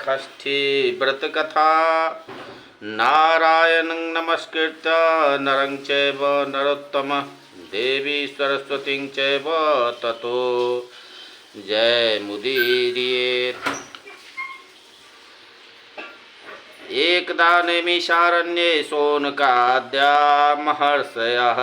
षष्ठी व्रत कथा नारायणं नमस्कृत्य नरं चैव नरोत्तमं देवी सरस्वतीं चैव ततो जयमुदीरयेत्। एकदा नैमिषारण्ये शौनकाद्या महर्षयः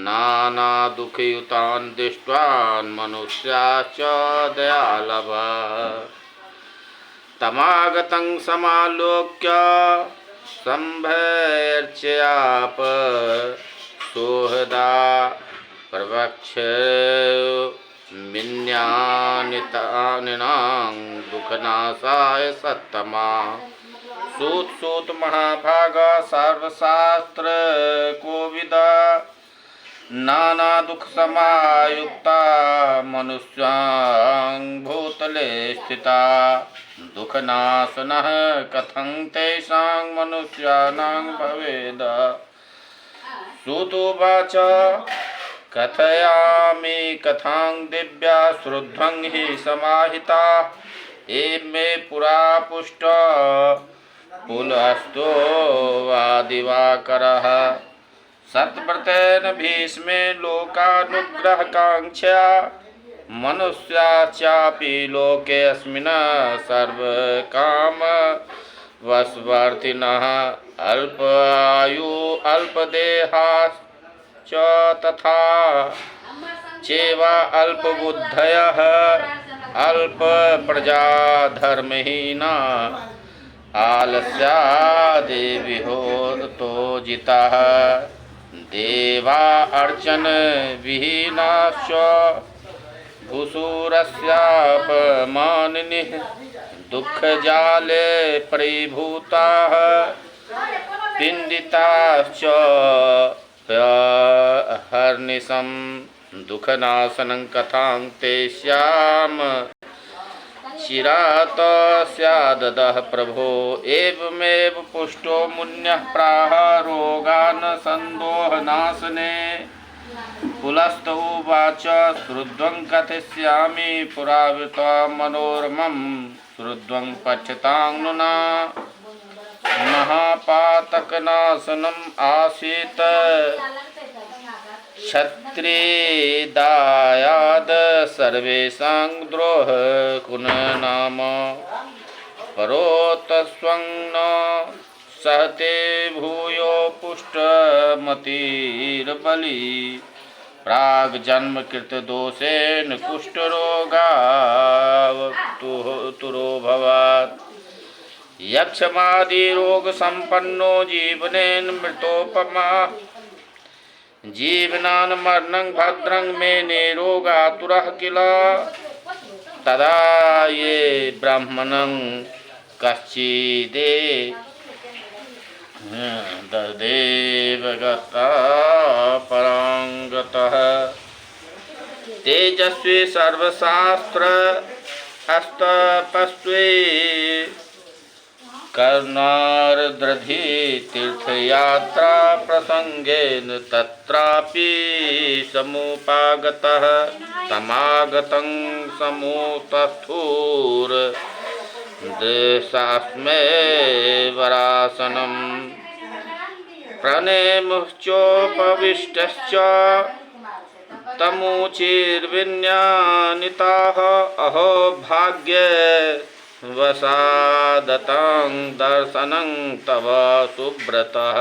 नानादुःखयुतान् दृष्ट्वान् मनुष्याश्च दयालवः तमागतं समालोक्य संभयर्चयाप सोहदा प्रवक्ष मिन्यानितानिनां दुःखनाशाय सत्तमा। सूत महाभाग सर्वशास्त्र कोविदा नाना दुख समायुक्ता मनुष्यां भूतले स्थिता दुःखनाशनः कथं तेषां मनुष्याणां भवेद। सूतोवाच कथयामि कथां दिव्या श्रुध्वं हि समाहिता एमे पुरा पुष्ट पुलस्तो वादिवाकरः सत्व्रतेन भीष्मे लोकानुग्रहकाङ्क्षया मनुष्याश्चापि लोकेऽस्मिन् सर्वकाम वशवर्तिनः अल्पायु अल्पदेहाश्च तथा चैव अल्पबुद्धयः अल्पप्रजाधर्महीना आलस्यादिविहोतो जिताः देवा अर्चन विहीनाश्च भूसुरस्यापमानिनिः दुःखजाले परिभूताः पिण्डिताश्च हर्निशं दुःखनाशनं कथां तेषां चिरात स्यादः प्रभो। एवमेव पुष्टो मुन्यः प्राह रोगान् सन्दोहनाशने पुलस्त उवाच श्रुध्वं कथयिष्यामि पुरावृतं मनोरमं श्रुध्वं पठ्यतां नुना महापातकनाशनम् आसीत् क्षत्रियदायाद सर्वेषां द्रोहकुननाम परोतस्वं न सहते भूयो पुष्टमतिर्बली प्राग्जन्मकृतदोषेण कुष्ठरोगावतुरोऽभवत् यक्षमादिरोगसम्पन्नो जीवनेन मृतोपमा जीवनान् मरणं भद्रं मेने रोगातुरः किल तदा ये ब्राह्मणं कश्चिदे देवगता पराङ्गतः तेजस्वी सर्वशास्त्र हस्तपस्वे कर्णार्द्रधि तीर्थयात्रा प्रसंगेन तत्रापि समुपागतः तमागतं समुतस्थूर देशास्मै वरासनं प्रणेमुश्चोपविष्टश्च तमुचिर्विज्ञानिताः अहो भाग्ये वसादतं दर्शनं तव सुव्रतः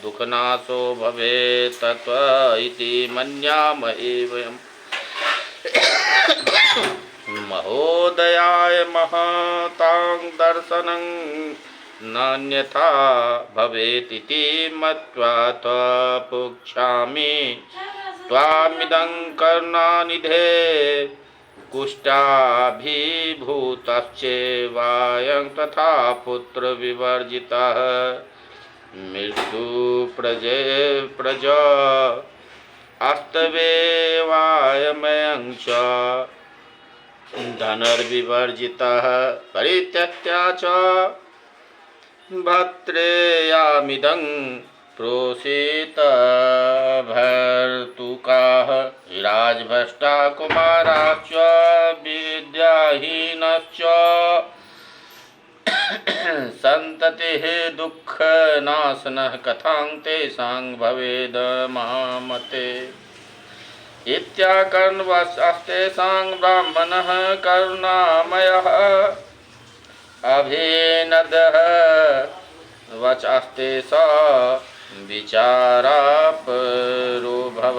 दुःखनाशो भवेत् तत्व इति मन्यामहे वयम् महोदयाय महतां दर्शनं नान्यथा भवेतिति मत्वा त्वपुच्छामि त्वामिदं करुणानिधे कुष्ठाभिभूतश्चैवायं तथा पुत्रविवर्जितः मृत्युप्रज अस्तवेवायमयं च धनुर्विवर्जितः परित्यक्त्या च भद्रेयामिदं प्रोषित भर्तुकाः राजभ्रष्टा कुमाराश्च विद्याहीनश्च सन्ततिः दुःखनाशनः कथां तेषां भवेद् महामते। इत्याकर्णवशास्तेषां ब्राह्मणः करुणामयः अभिनदः वचास्तेषां विचारापरो भव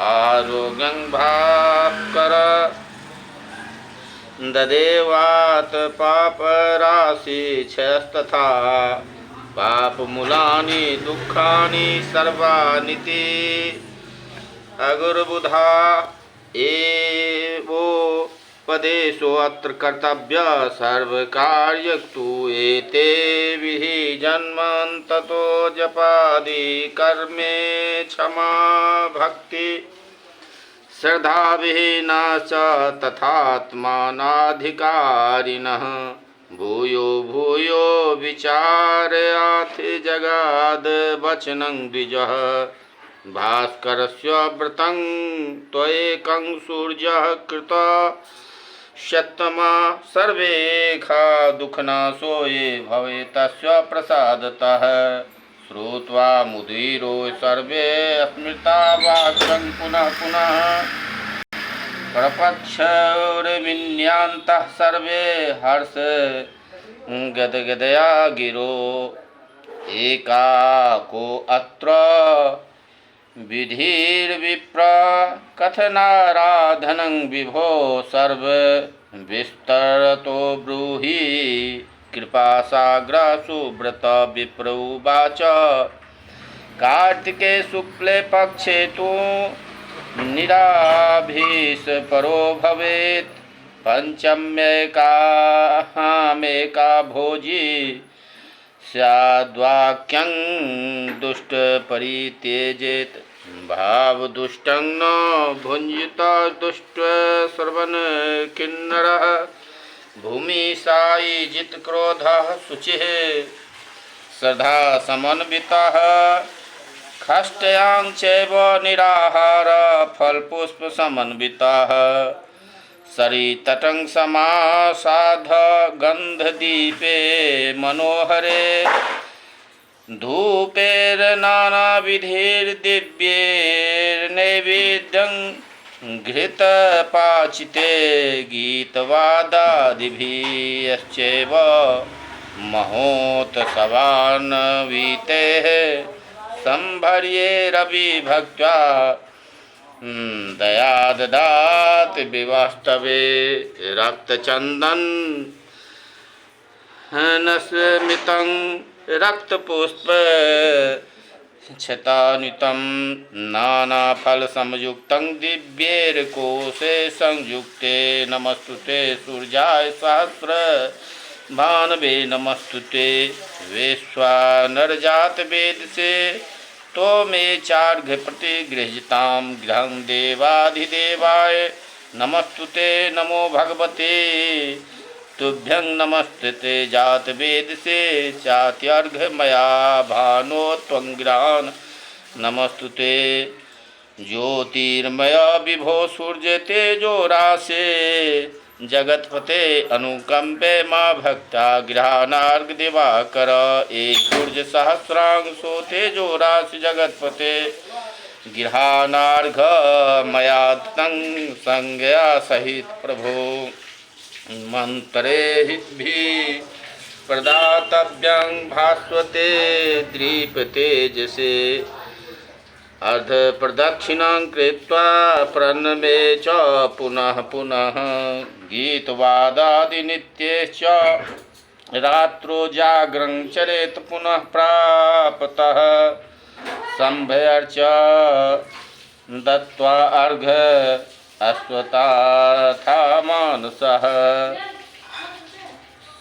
आरोग्यं भास्कर ददेवात् पापराशि क्षयस्तथा पापमूलानि दुःखानि सर्वानिति अगुरुबुधा एवोपदेशो अत्र कर्तव्य सर्वकार्यस्तु एते विहि जन्मन्ततो जपादि कर्मे क्षमा भक्ति श्रद्धाविहीना च तथात्मानाधिकारिणः भूयो भूयो विचारयाति जगाद वचनं द्विजः भास्करस्य व्रतं त्वयेकं सूर्यः कृतः शतमा सर्वेखा दुःखनाशो ये भवे तस्य प्रसादतः श्रुत्वा मुदीरो सर्वे स्मृता वाक्यं पुनः पुनः प्रपक्षोर्विन्यान्तः सर्वे हर्ष गदगदया गिरो एकाको अत्र विधिर्विप्र कथनाराधनं विभो सर्व विस्तरतो ब्रूहि कृपासाग्र सुव्रत विप्र उवाच कार्तिके शुक्ले पक्षे तु निराभीष परो भवेत् पंचम्येका भोजी स्याद्वाक्यं दुष्ट परित्यजेत भाव दुष्टं न भुंजित दुष्ट श्रवण किन्नरः भूमि साई जित क्रोधः शुचिः श्रद्धा समन्वितः खष्टयां चैव निराहार फलपुष्प समन्वितः सरितटं समासाध गन्धदीपे मनोहरे धूपेर्नानाविधैर्दिव्यैर्नैवेद्यं घृतपाचिते गीतवादादिभिश्चैव महोत्सवान्वितेः संभर्यैरविभक्त्या दया ददात विवास्तवे रक्तचंदन नस्मितं रक्तपुष्प क्षतान्वितं नानाफलसंयुक्तं दिव्यैर्कोशे संयुक्ते नमस्तुते सूर्याय सहस्रभानवे नमस्तुते वैश्वानरजात वेदसे तो मे चार्घ्य प्रतिगृह्यतां गृहं देवाधिदेवाय नमस्तुते नमो भगवते तुभ्यं नमस्ते जात वेदसे चात्यर्घ्य मया भानो त्वं गृहान् नमस्तुते ज्योतिर्मय विभो सूर्य तेजो राशे जगतपते अनुकंपे माँ भक्ता गृहानार्घ दिवाकर एक सूर्य सहस्रांशो तेजो राशि जगतपते गृहानार्घ मया तं संज्ञा सहित प्रभो मंत्रे भी प्रदातव्यं भास्वते दीपतेजसे अर्ध प्रदक्षिणां कृत्वा प्रणमे च पुनः पुनः गीतवादादिनित्यैश्च रात्रो जागरं चरेत पुनः प्रापतः संभयर्च दत्त्वा अर्घ्य अश्वत्था मानसः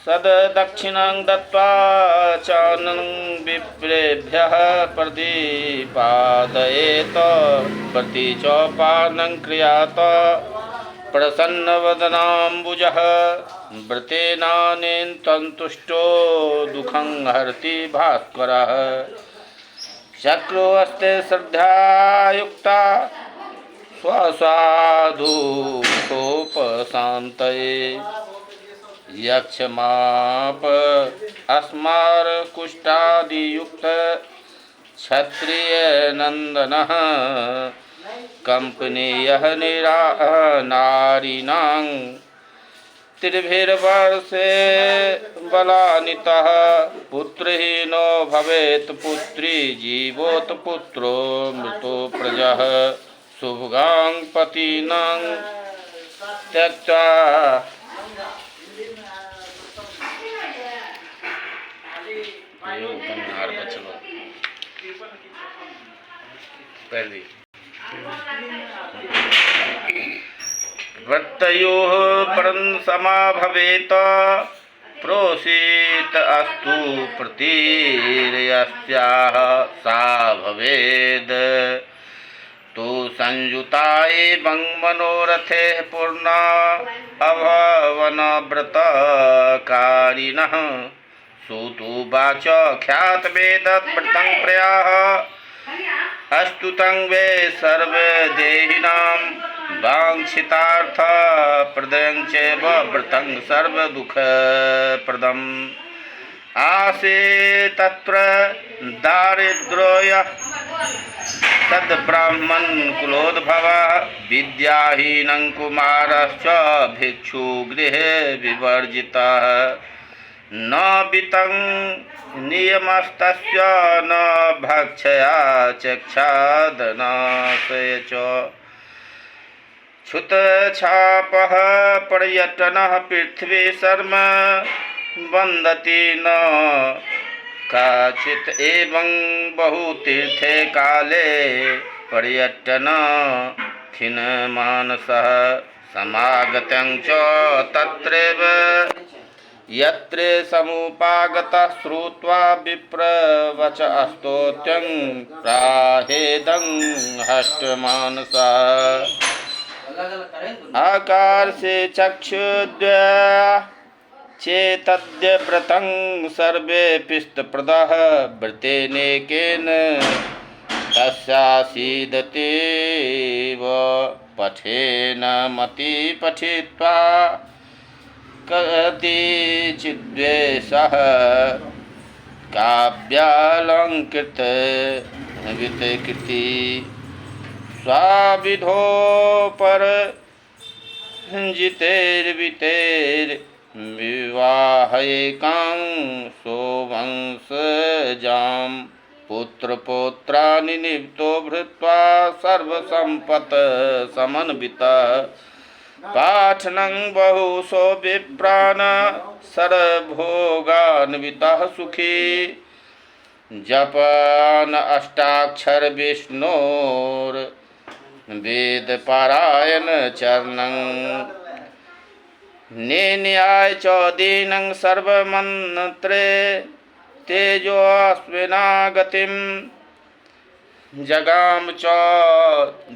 सदक्षिणां दत्त्वा चानं विप्रेभ्यः प्रतिपादयेत प्रतिचोपानं क्रियात प्रसन्नवदनाम्बुजः व्रतेनानेन तन्तुष्टो दुःखं हरति भास्करः चक्रोऽस्ते श्रद्धायुक्ता स्वसाधुकोपशान्तये यक्षमाप अस्मार कुष्ठादियुक्त क्षत्रिय नंदनः कंपनीयः नारीणां त्रिभिर्वर्षे बलान्वितः पुत्रहीनो भवेत् पुत्री जीवोत पुत्रो मृतो प्रजः शुभगां पतिनां त्यक्त्वा पहली वृत्तयोः परं समा भवेत् प्रोषित अस्तु प्रतिर्यस्याः सा भवेद् तु संयुता एवं मनोरथे पूर्णा अभवन व्रतकारिणः सुतुवाच ख्यातवेदव्रतं प्रयाः अस्तुतं वे सर्वदेहिनां वाञ्छितार्थ प्रदयं चैव व्रतं सर्वदुःखप्रदम् आसे तत्र दारिद्र्यः तद्ब्राह्मण कुलोद्भवः विद्याहीनं कुमारश्च भिक्षुगृहे विवर्जितः न वितं नियमस्तस्य न भक्षया चक्षादनाशय च क्षुतछापः पर्यटनः पृथ्वी शर्म वन्दति न काचित् एवं बहुतीर्थे काले पर्यटन खिन्नमानसः समागतं च तत्रैव यत्र समुपागतः श्रुत्वा विप्रवच स्तोत्रं प्राहेदं हष्टमानसः आकार्षे चक्षुद्वया चेतद्य व्रतं सर्वे पिष्टप्रदः व्रतेनेकेन तस्यासीदतीव पठेन मति पठित्वा कतिचिद्वेषः काव्यालङ्कृत वितकृति स्वाविधो परञ्जितैर्वितैर्विवाहैकां सोवंशजां पुत्रपौत्राणि नियुक्तो भृत्वा सर्वसम्पत् समन्वितः पाठनं बहुशो विप्रान् सर्वभोगान्वितः सुखी जपान अष्टाक्षर विष्णोर्वेदपारायण चरणं निन्याय च दीनं सर्वमन्त्रे तेजोऽस्मिनागतिं जगाम च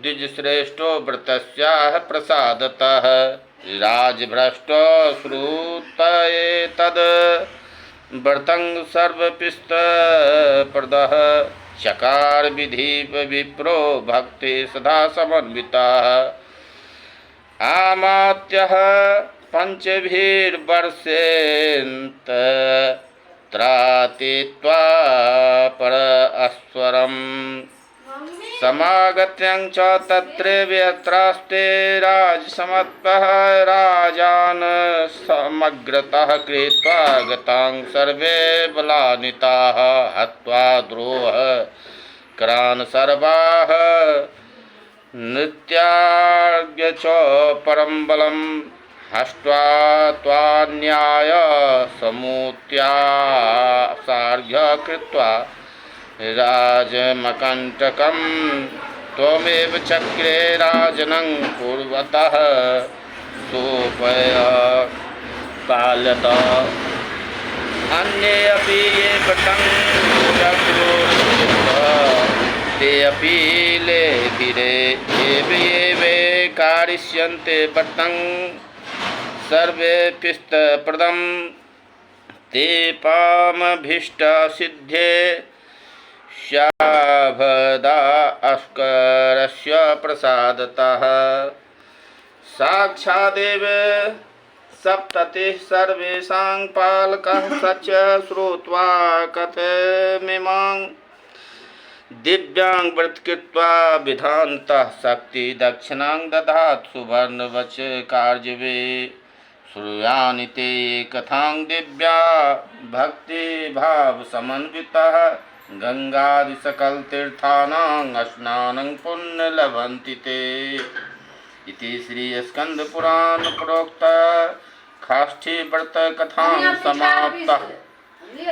द्विजश्रेष्ठो व्रतस्याः प्रसादतः राजभ्रष्टो श्रुतये तद् व्रतं सर्वपिष्टप्रदः चकार विधि विप्रो भक्ति सदा समन्वितः आमात्यः पंचभिर्वर्षेन्त त्रातीत्वा पर अस्वरम् समागत्यं च तत्रैवत्रास्ते राजसमत्पः राजान् समग्रतः कृत्वा गतां सर्वे बलान्विताः हत्वा द्रोह करान् सर्वाः नृत्याज्ञ च परं बलं हष्ट्वा त्वान्याय समूत्यासार्घ्य कृत्वा राजमकण्टकं त्वमेव चक्रे राजनं पूर्वतः सोपय पाल्यत अन्ये अपि ये व्रतं चक्रो ते अपि लेभिरे एवे कारिष्यन्ते व्रतं सर्वे पिष्टप्रदं ते पामभीष्टसिद्धे शाभदा अस्करस्य प्रसादतः साक्षादेव सप्ततिः सर्वेषां पालकः स च श्रुत्वा कथमिमां दिव्यां व्रतकृत्वा विधान्तः शक्तिदक्षिणां दधात् सुवर्णवच कार्जवे श्रूयानि ते कथां दिव्या भक्तिभावसमन्वितः गङ्गादिसकलतीर्थानां स्नानं पुण्यलभन्ति ते इति श्रीस्कन्दपुराणप्रोक्त खाष्ठीव्रतकथां समाप्ता।